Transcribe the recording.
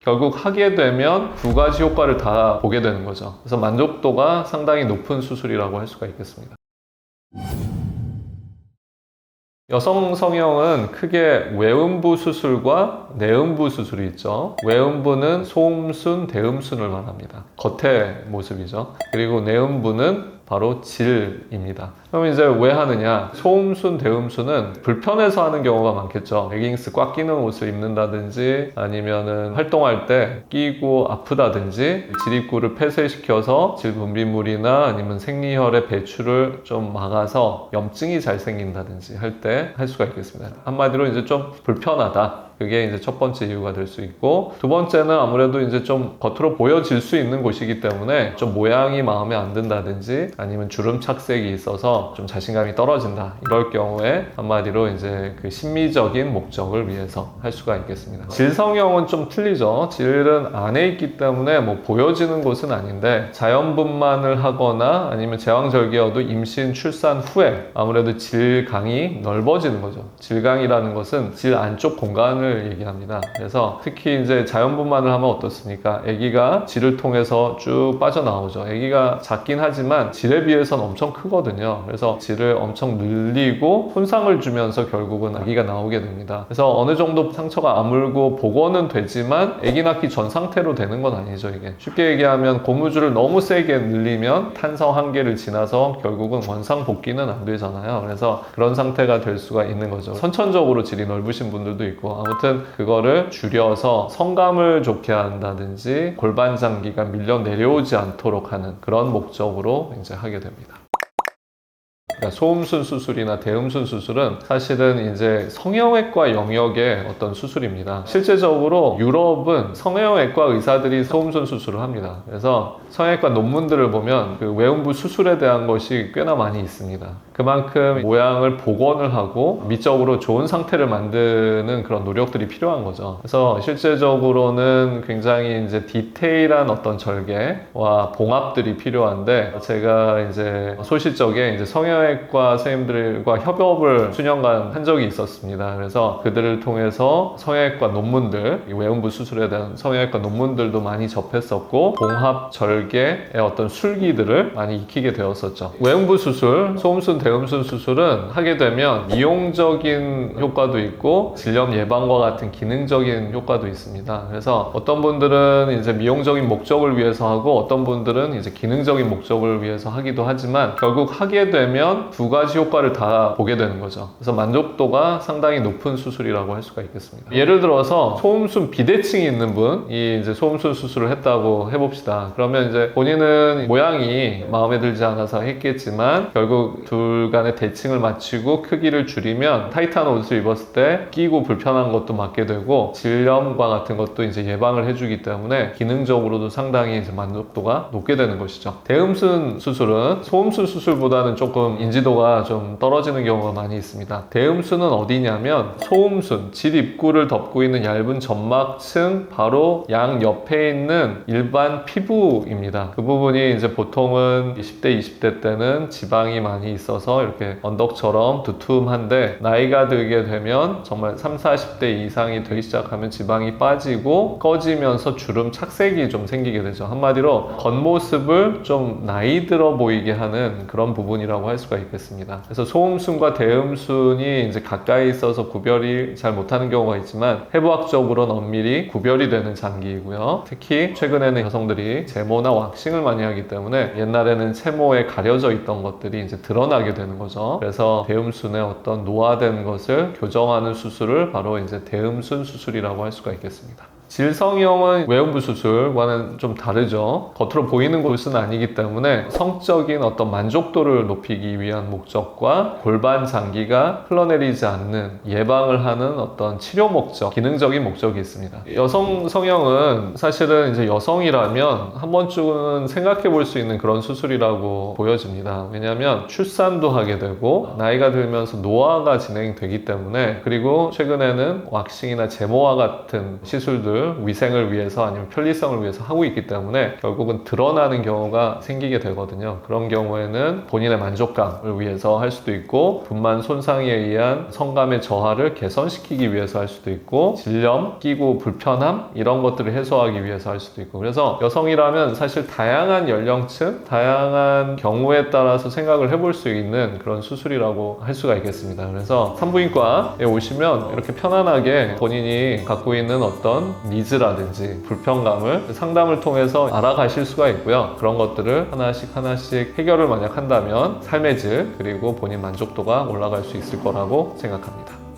결국 하게 되면 두 가지 효과를 다 보게 되는 거죠. 그래서 만족도가 상당히 높은 수술이라고 할 수가 있겠습니다. 여성 성형은 크게 외음부 수술과 내음부 수술이 있죠. 외음부는 소음순, 대음순을 말합니다. 겉의 모습이죠. 그리고 내음부는 바로 질입니다. 그럼 이제 왜 하느냐? 소음순, 대음순은 불편해서 하는 경우가 많겠죠. 레깅스 꽉 끼는 옷을 입는다든지 아니면은 활동할 때 끼고 아프다든지 질입구를 폐쇄시켜서 질 분비물이나 아니면 생리혈의 배출을 좀 막아서 염증이 잘 생긴다든지 할 때 할 수가 있겠습니다. 한마디로 이제 좀 불편하다. 그게 이제 첫 번째 이유가 될 수 있고, 두 번째는 아무래도 이제 좀 겉으로 보여질 수 있는 곳이기 때문에 좀 모양이 마음에 안 든다든지 아니면 주름 착색이 있어서 좀 자신감이 떨어진다. 이럴 경우에 한마디로 이제 그 심미적인 목적을 위해서 할 수가 있겠습니다. 질 성형은 좀 틀리죠. 질은 안에 있기 때문에 뭐 보여지는 곳은 아닌데 자연분만을 하거나 아니면 제왕절개여도 임신 출산 후에 아무래도 질강이 넓어지는 거죠. 질강이라는 것은 질 안쪽 공간을 얘기합니다. 그래서 특히 이제 자연분만을 하면 어떻습니까? 아기가 질을 통해서 쭉 빠져나오죠. 아기가 작긴 하지만 질에 비해서는 엄청 크거든요. 그래서 질을 엄청 늘리고 손상을 주면서 결국은 아기가 나오게 됩니다. 그래서 어느 정도 상처가 아물고 복원은 되지만 아기 낳기 전 상태로 되는 건 아니죠. 이게 쉽게 얘기하면 고무줄을 너무 세게 늘리면 탄성 한계를 지나서 결국은 원상 복귀는 안 되잖아요. 그래서 그런 상태가 될 수가 있는 거죠. 선천적으로 질이 넓으신 분들도 있고, 아무튼 그거를 줄여서 성감을 좋게 한다든지 골반 장기가 밀려 내려오지 않도록 하는 그런 목적으로 이제 하게 됩니다. 그러니까 소음순 수술이나 대음순 수술은 사실은 이제 성형외과 영역의 어떤 수술입니다. 실제적으로 유럽은 성형외과 의사들이 소음순 수술을 합니다. 그래서 성형외과 논문들을 보면 그 외음부 수술에 대한 것이 꽤나 많이 있습니다. 그만큼 모양을 복원을 하고 미적으로 좋은 상태를 만드는 그런 노력들이 필요한 거죠. 그래서 실제적으로는 굉장히 이제 디테일한 어떤 절개와 봉합들이 필요한데, 제가 이제 소실적에 이제 성형외과 선생님들과 협업을 수년간 한 적이 있었습니다. 그래서 그들을 통해서 성형외과 논문들, 외음부 수술에 대한 성형외과 논문들도 많이 접했었고, 봉합 절개의 어떤 술기들을 많이 익히게 되었었죠. 외음부 수술, 소음순, 대음순 수술은 하게 되면 미용적인 효과도 있고 질염 예방과 같은 기능적인 효과도 있습니다. 그래서 어떤 분들은 이제 미용적인 목적을 위해서 하고 어떤 분들은 이제 기능적인 목적을 위해서 하기도 하지만 결국 하게 되면 두 가지 효과를 다 보게 되는 거죠. 그래서 만족도가 상당히 높은 수술이라고 할 수가 있겠습니다. 예를 들어서 소음순 비대칭이 있는 분이 이제 소음순 수술을 했다고 해봅시다. 그러면 이제 본인은 모양이 마음에 들지 않아서 했겠지만 결국 둘 간의 대칭을 맞추고 크기를 줄이면 타이트한 옷을 입었을 때 끼고 불편한 것도 막게 되고 질염과 같은 것도 이제 예방을 해주기 때문에 기능적으로도 상당히 이제 만족도가 높게 되는 것이죠. 대음순 수술은 소음순 수술보다는 조금 인지도가 좀 떨어지는 경우가 많이 있습니다. 대음순은 어디냐면 소음순, 질 입구를 덮고 있는 얇은 점막층 바로 양 옆에 있는 일반 피부입니다. 그 부분이 이제 보통은 10대, 20대 때는 지방이 많이 있어서 이렇게 언덕처럼 두툼한데 나이가 들게 되면 정말 30, 40대 이상이 되기 시작하면 지방이 빠지고 꺼지면서 주름 착색이 좀 생기게 되죠. 한마디로 겉모습을 좀 나이 들어 보이게 하는 그런 부분이라고 할 수가 있겠습니다. 그래서 소음순과 대음순이 이제 가까이 있어서 구별이 잘 못하는 경우가 있지만 해부학적으로는 엄밀히 구별이 되는 장기이고요. 특히 최근에는 여성들이 제모나 왁싱을 많이 하기 때문에 옛날에는 채모에 가려져 있던 것들이 이제 드러나게 되는 거죠. 그래서 대음순의 어떤 노화된 것을 교정하는 수술을 바로 이제 대음순 수술이라고 할 수가 있겠습니다. 질성형은 외음부 수술과는 좀 다르죠. 겉으로 보이는 곳은 아니기 때문에 성적인 어떤 만족도를 높이기 위한 목적과 골반 장기가 흘러내리지 않는 예방을 하는 어떤 치료 목적, 기능적인 목적이 있습니다. 여성 성형은 사실은 이제 여성이라면 한 번쯤은 생각해 볼 수 있는 그런 수술이라고 보여집니다. 왜냐하면 출산도 하게 되고 나이가 들면서 노화가 진행되기 때문에, 그리고 최근에는 왁싱이나 제모와 같은 시술들 수술을 위생을 위해서 아니면 편리성을 위해서 하고 있기 때문에 결국은 드러나는 경우가 생기게 되거든요. 그런 경우에는 본인의 만족감을 위해서 할 수도 있고 분만 손상에 의한 성감의 저하를 개선시키기 위해서 할 수도 있고 질염, 끼고 불편함 이런 것들을 해소하기 위해서 할 수도 있고 그래서 여성이라면 사실 다양한 연령층, 다양한 경우에 따라서 생각을 해볼 수 있는 그런 수술이라고 할 수가 있겠습니다. 그래서 산부인과에 오시면 이렇게 편안하게 본인이 갖고 있는 어떤 니즈라든지 불편감을 상담을 통해서 알아가실 수가 있고요. 그런 것들을 하나씩 해결을 만약 한다면 삶의 질 그리고 본인 만족도가 올라갈 수 있을 거라고 생각합니다.